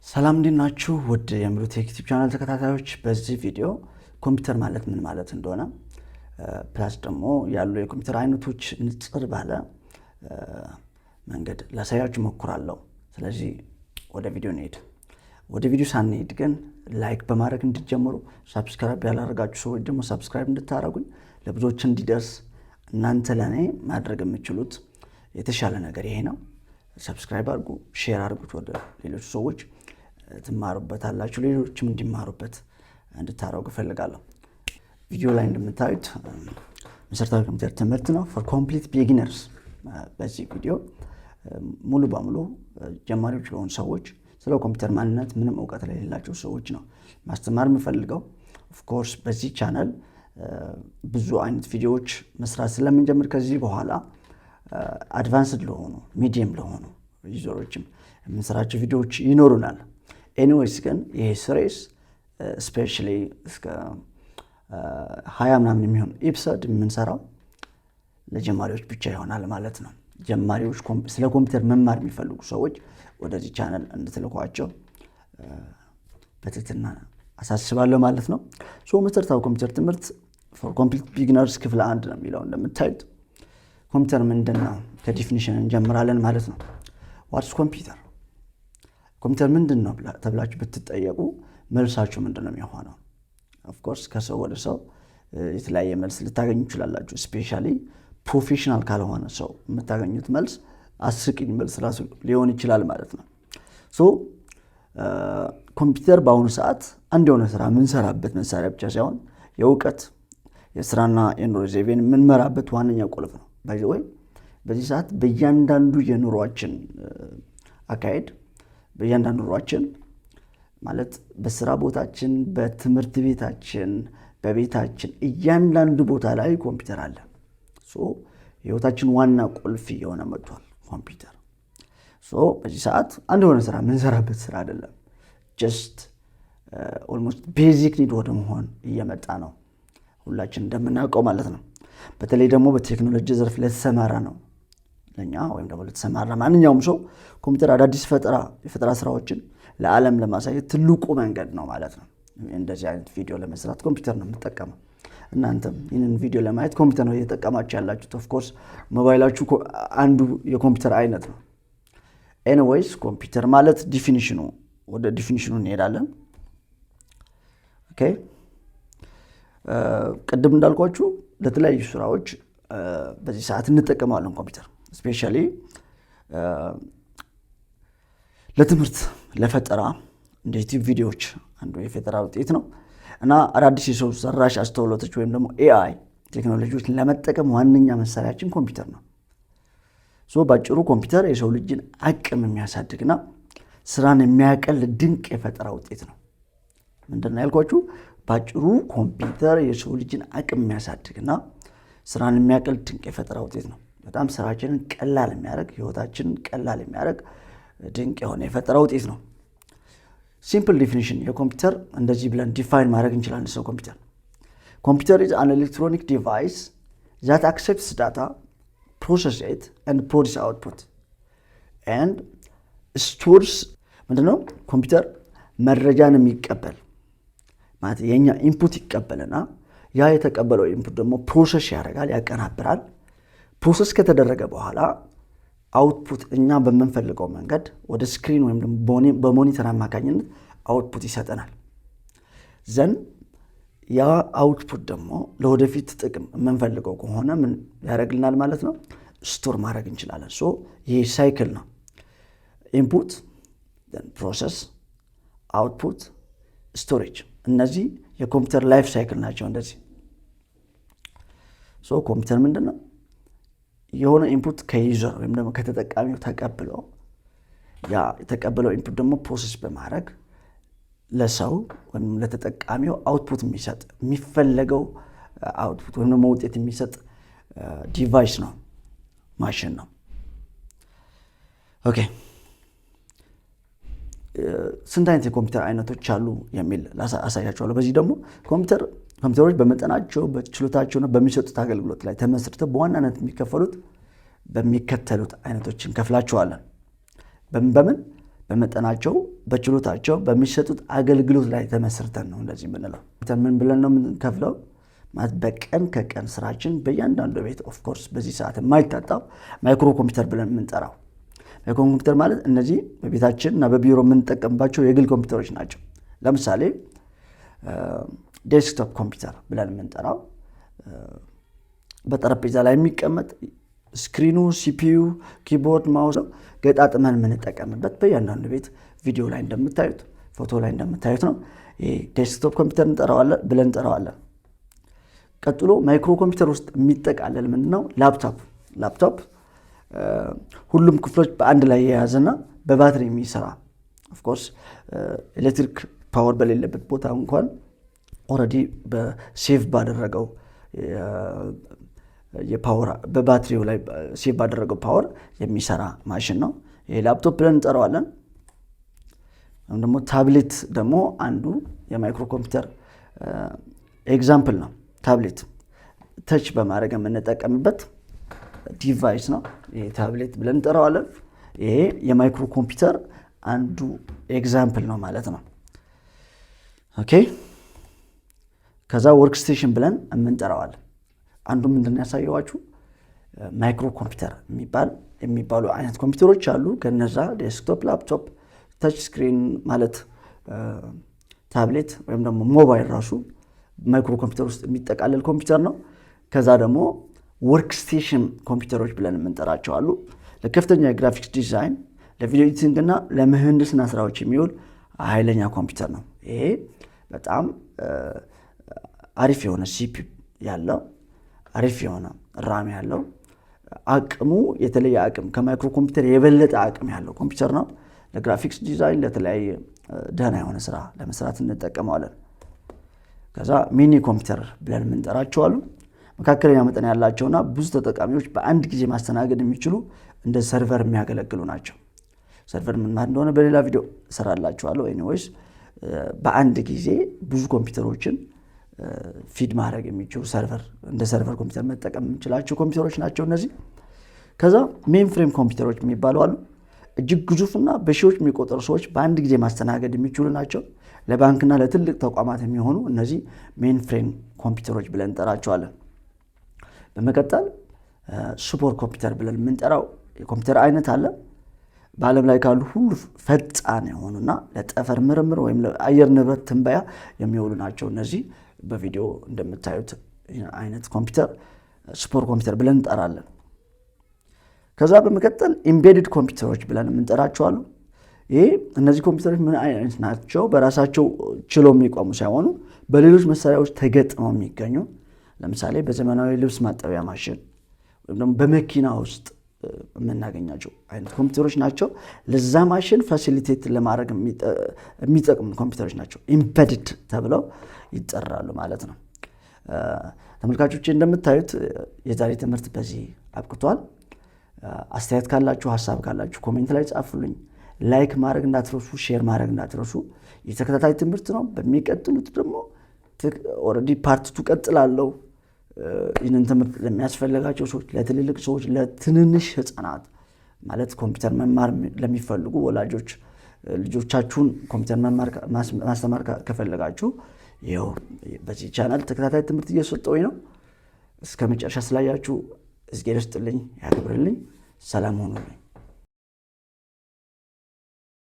ሰላም እንዲናችሁ ወደ የምሩት ዩቲዩብ ቻናል ተከታታዮች በዚህ ቪዲዮ ኮምፒውተር ማለት ምን ማለት እንደሆነ ፕላስ ደግሞ ያሉ የኮምፒውተር አይነቶች ንጽር ባለ መንገድ ላሳያችሁ ሞክራለሁ። ስለዚህ ወደ ቪዲዮ እንሂድ። ወደ ቪዲዮ ሳንሄድ ግን ላይክ በማድረግ እንድትጀምሩ ሰብስክራይብ ያላደረጋችሁ ሰዎች ደግሞ ሰብስክራይብ እንድታደርጉኝ ለብዙዎች እንዲደርስ እናንተ ለኔ ማድረግ የምትችሉት የተሻለ ነገር ይሄ ነው። ሰብስክራይብ አድርጉ፣ ሼር አድርጉት ወደ ሌሎች ሰዎች ትማሩበታላችሁ፣ ሌሎችም እንዲማሩበት እንድታረጉ ፈልጋለሁ። ቪዲዮ ላይ እንደምታዩት መሰረታዊ ኮምፒውተር ትምህርት ነው for complete beginners። በዚህ ቪዲዮ ሙሉ በሙሉ ጀማሪዎች ለሆኑ ሰዎች ስለ ኮምፒውተር ማንነት ምንም ዕውቀት ለሌላቸው ሰዎች ነው ማስተማር የምፈልገው። ኦፍ ኮርስ በዚህ ቻናል ብዙ አይነት ቪዲዮዎች መስራት ስለምንጀምር ከዚህ በኋላ አድቫንስድ ለሆኑ ሚዲየም ለሆኑ ዩዘሮችም የምንሰራቸው ቪዲዮዎች ይኖሩናል። ኤኒዌይስ ግን ይሄ ሲሪስ ስፔሻሊ እስከ 20 ምናምን የሚሆን ኤፒሶድ የምንሰራው ለጀማሪዎች ብቻ ይሆናል ማለት ነው። ጀማሪዎች ስለ ኮምፒውተር መማር የሚፈልጉ ሰዎች ወደዚህ ቻናል እንድትልኳቸው በትህትና አሳስባለሁ ማለት ነው። መሰረታዊ ኮምፒውተር ትምህርት for complete beginners ክፍል 1 ነው የሚለው። እንደምታዩት ኮምፒውተር ምንድነው ከዲፊኒሽን እንጀምራለን ማለት ነው። ዋትስ ኮምፒውተር? ኮምፒውተር ምንድነው ተብላችሁ ብትጠየቁ መልሳችሁ ምንድነው የሚሆነው? ኦፍ ኮርስ ከሰው ወደ ሰው የተለያየ መልስ ልታገኙ ይችላላችሁ። ስፔሻሊ ፕሮፌሽናል ካልሆነ ሰው የምታገኙት መልስ አስቂኝ መልስ ራሱ ሊሆን ይችላል ማለት ነው። ኮምፒውተር በአሁኑ ሰዓት አንድ የሆነ ስራ የምንሰራበት መሳሪያ ብቻ ሳይሆን የእውቀት የስራና የኑሮ ዘይቤን የምንመራበት ዋነኛ ቁልፍ ነው። በዚህ ሰዓት በእያንዳንዱ የኑሯችን አካሄድ በእያንዳንዱ ኑሯችን ማለት በስራ ቦታችን፣ በትምህርት ቤታችን፣ በቤታችን እያንዳንዱ ቦታ ላይ ኮምፒውተር አለ። የህይወታችን ዋና ቁልፍ የሆነ መጥቷል ኮምፒውተር። በዚህ ሰዓት አንድ የሆነ ስራ የምንሰራበት ስራ አይደለም፣ ጀስት ኦልሞስት ቤዚክ ኒድ ወደ መሆን እየመጣ ነው ሁላችን እንደምናውቀው ማለት ነው። በተለይ ደግሞ በቴክኖሎጂ ዘርፍ ለተሰማራ ነው ለኛ ወይም ደግሞ ለተሰማራ ማንኛውም ሰው ኮምፒውተር አዳዲስ የፈጠራ ስራዎችን ለዓለም ለማሳየት ትልቁ መንገድ ነው ማለት ነው። እንደዚህ አይነት ቪዲዮ ለመስራት ኮምፒውተር ነው የምጠቀመው። እናንተም ይህንን ቪዲዮ ለማየት ኮምፒውተር ነው እየተጠቀማችሁ ያላችሁት። ኦፍ ኮርስ ሞባይላችሁ አንዱ የኮምፒውተር አይነት ነው። ኤኒዌይስ ኮምፒውተር ማለት ዲፊኒሽኑ፣ ወደ ዲፊኒሽኑ እንሄዳለን። ኦኬ ቀደም እንዳልኳችሁ ለተለያዩ ስራዎች በዚህ ሰዓት እንጠቀማለን ኮምፒውተር። ስፔሻሊ ለትምህርት፣ ለፈጠራ እንደ ዩቲዩብ ቪዲዮዎች አንዱ የፈጠራ ውጤት ነው እና አዳዲስ የሰው ሰራሽ አስተውሎቶች ወይም ደግሞ ኤአይ ቴክኖሎጂዎችን ለመጠቀም ዋነኛ መሳሪያችን ኮምፒውተር ነው። ባጭሩ ኮምፒውተር የሰው ልጅን አቅም የሚያሳድግና ስራን የሚያቀል ድንቅ የፈጠራ ውጤት ነው። ምንድነው ያልኳችሁ? ባጭሩ ኮምፒውተር የሰው ልጅን አቅም የሚያሳድግና ስራን የሚያቀል ድንቅ የፈጠራ ውጤት ነው። በጣም ስራችንን ቀላል የሚያደርግ፣ ህይወታችንን ቀላል የሚያደርግ ድንቅ የሆነ የፈጠራ ውጤት ነው። ሲምፕል ዲፊኒሽን የኮምፒውተር እንደዚህ ብለን ዲፋይን ማድረግ እንችላለን። ኮምፒውተር is an electronic device that accepts data, processes it and produces output and stores ምንድነው? ኮምፒውተር መረጃን የሚቀበል ማለት የኛ ኢንፑት ይቀበልና ያ የተቀበለው ኢንፑት ደግሞ ፕሮሰስ ያደርጋል፣ ያቀናብራል። ፕሮሰስ ከተደረገ በኋላ አውትፑት እኛ በመንፈልገው መንገድ ወደ ስክሪን ወይም ደግሞ በሞኒተር አማካኝነት አውትፑት ይሰጠናል። ዘን ያ አውትፑት ደግሞ ለወደፊት ጥቅም የምንፈልገው ከሆነ ምን ያደርግልናል ማለት ነው? ስቶር ማድረግ እንችላለን። ይሄ ሳይክል ነው። ኢንፑት፣ ፕሮሰስ፣ አውትፑት፣ ስቶሬጅ። እነዚህ የኮምፒውተር ላይፍ ሳይክል ናቸው። እንደዚህ ኮምፒውተር ምንድነው? የሆነ ኢንፑት ከዩዘር ወይም ደግሞ ከተጠቃሚው ተቀብሎ ያ የተቀበለው ኢንፑት ደግሞ ፕሮሰስ በማድረግ ለሰው ወይም ለተጠቃሚው አውትፑት የሚሰጥ የሚፈለገው አውትፑት ወይም ደግሞ ውጤት የሚሰጥ ዲቫይስ ነው፣ ማሽን ነው። ኦኬ ስንት አይነት የኮምፒውተር አይነቶች አሉ የሚል አሳያችኋለሁ። በዚህ ደግሞ ኮምፒውተሮች በመጠናቸው በችሎታቸውና በሚሰጡት አገልግሎት ላይ ተመስርተው በዋናነት የሚከፈሉት በሚከተሉት አይነቶችን ከፍላቸዋለን። በምን በመጠናቸው በችሎታቸው በሚሰጡት አገልግሎት ላይ ተመስርተን ነው እንደዚህ የምንለው። ምን ብለን ነው የምንከፍለው? ማለት በቀን ከቀን ስራችን በእያንዳንዱ ቤት ኦፍ ኮርስ በዚህ ሰዓት የማይታጣው ማይክሮ ኮምፒውተር ብለን የምንጠራው። ማይክሮ ኮምፒውተር ማለት እነዚህ በቤታችን እና በቢሮ የምንጠቀምባቸው የግል ኮምፒውተሮች ናቸው። ለምሳሌ ዴስክቶፕ ኮምፒውተር ብለን የምንጠራው በጠረጴዛ ላይ የሚቀመጥ ስክሪኑ፣ ሲፒዩ፣ ኪቦርድ፣ ማውስ ገጣጥመን የምንጠቀምበት በእያንዳንዱ ቤት ቪዲዮ ላይ እንደምታዩት ፎቶ ላይ እንደምታዩት ነው። ይሄ ዴስክቶፕ ኮምፒውተር ብለን እንጠራዋለን። ቀጥሎ ማይክሮ ኮምፒውተር ውስጥ የሚጠቃለል ምንድነው? ላፕቶፕ ሁሉም ክፍሎች በአንድ ላይ የያዘና በባትሪ የሚሰራ ኦፍ ኮርስ ኤሌክትሪክ ፓወር በሌለበት ቦታ እንኳን ኦልሬዲ በሴቭ ባደረገው የፓወር በባትሪው ላይ ሴቭ ባደረገው ፓወር የሚሰራ ማሽን ነው። ይሄ ላፕቶፕ ብለን እንጠራዋለን። ወይም ደግሞ ታብሌት ደግሞ አንዱ የማይክሮ ኮምፒውተር ኤግዛምፕል ነው። ታብሌት ተች በማድረግ የምንጠቀምበት ዲቫይስ ነው። ይሄ ታብሌት ብለን እንጠራዋለን። ይሄ የማይክሮ ኮምፒውተር አንዱ ኤግዛምፕል ነው ማለት ነው። ኦኬ። ከዛ ወርክ ስቴሽን ብለን የምንጠራዋለን። አንዱ ምንድነው ያሳየዋችሁ ማይክሮ ኮምፒውተር የሚባሉ አይነት ኮምፒውተሮች አሉ። ከነዛ ዴስክቶፕ፣ ላፕቶፕ፣ ታች ስክሪን ማለት ታብሌት ወይም ደግሞ ሞባይል ራሱ ማይክሮ ኮምፒውተር ውስጥ የሚጠቃለል ኮምፒውተር ነው። ከዛ ደግሞ ወርክ ስቴሽን ኮምፒውተሮች ብለን የምንጠራቸው አሉ። ለከፍተኛ የግራፊክስ ዲዛይን፣ ለቪዲዮ ኤዲቲንግ እና ለምህንድስና ስራዎች የሚውል ኃይለኛ ኮምፒውተር ነው። ይሄ በጣም አሪፍ የሆነ ሲፒዩ ያለው አሪፍ የሆነ ራም ያለው አቅሙ የተለየ አቅም ከማይክሮ ኮምፒውተር የበለጠ አቅም ያለው ኮምፒውተር ነው። ለግራፊክስ ዲዛይን ለተለያየ ደህና የሆነ ስራ ለመስራት እንጠቀመዋለን። ከዛ ሚኒ ኮምፒውተር ብለን የምንጠራቸው አሉ። መካከለኛ መጠን ያላቸውና ብዙ ተጠቃሚዎች በአንድ ጊዜ ማስተናገድ የሚችሉ እንደ ሰርቨር የሚያገለግሉ ናቸው። ሰርቨር ምን ማለት እንደሆነ በሌላ ቪዲዮ እሰራላችኋለሁ። ኤኒዌይስ በአንድ ጊዜ ብዙ ኮምፒውተሮችን ፊድ ማድረግ የሚችሉ እንደ ሰርቨር ኮምፒውተር መጠቀም የምንችላቸው ኮምፒውተሮች ናቸው እነዚህ። ከዛ ሜን ፍሬም ኮምፒውተሮች የሚባሉ አሉ። እጅግ ግዙፍና በሺዎች የሚቆጠሩ ሰዎች በአንድ ጊዜ ማስተናገድ የሚችሉ ናቸው። ለባንክና ለትልቅ ተቋማት የሚሆኑ እነዚህ ሜን ፍሬም ኮምፒውተሮች ብለን እንጠራቸዋለን። በመቀጠል ሱፐር ኮምፒውተር ብለን የምንጠራው የኮምፒውተር አይነት አለ። በዓለም ላይ ካሉ ሁሉ ፈጣን የሆኑና ለጠፈር ምርምር ወይም ለአየር ንብረት ትንበያ የሚውሉ ናቸው። እነዚህ በቪዲዮ እንደምታዩት አይነት ኮምፒውተር ሱፐር ኮምፒውተር ብለን እንጠራለን። ከዛ በመቀጠል ኢምቤድድ ኮምፒውተሮች ብለን የምንጠራቸው አሉ። ይሄ እነዚህ ኮምፒውተሮች ምን አይነት ናቸው? በራሳቸው ችለው የሚቆሙ ሳይሆኑ በሌሎች መሳሪያዎች ተገጥመው የሚገኙ፣ ለምሳሌ በዘመናዊ ልብስ ማጠቢያ ማሽን ወይም ደግሞ በመኪና ውስጥ የምናገኛቸው አይነት ኮምፒውተሮች ናቸው። ለዛ ማሽን ፋሲሊቴት ለማድረግ የሚጠቅሙ ኮምፒውተሮች ናቸው። ኢምቤድድ ተብለው ይጠራሉ ማለት ነው። ተመልካቾቼ እንደምታዩት የዛሬ ትምህርት በዚህ አብቅቷል። አስተያየት ካላችሁ ሀሳብ ካላችሁ ኮሜንት ላይ ጻፉልኝ። ላይክ ማድረግ እንዳትረሱ፣ ሼር ማድረግ እንዳትረሱ። የተከታታይ ትምህርት ነው። በሚቀጥሉት ደግሞ ኦልሬዲ ፓርት 2 ቀጥላለሁ። ይህንን ትምህርት ለሚያስፈልጋቸው ሰዎች፣ ለትልልቅ ሰዎች፣ ለትንንሽ ህፃናት ማለት ኮምፒውተር መማር ለሚፈልጉ ወላጆች ልጆቻችሁን ኮምፒውተር ማስተማር ከፈለጋችሁ ይኸው በዚህ ቻናል ተከታታይ ትምህርት እየሰጠሁኝ ነው። እስከ መጨረሻ ስላያችሁ እግዚአብሔር ይስጥልኝ፣ ያክብርልኝ። ሰላም ሁኑልኝ።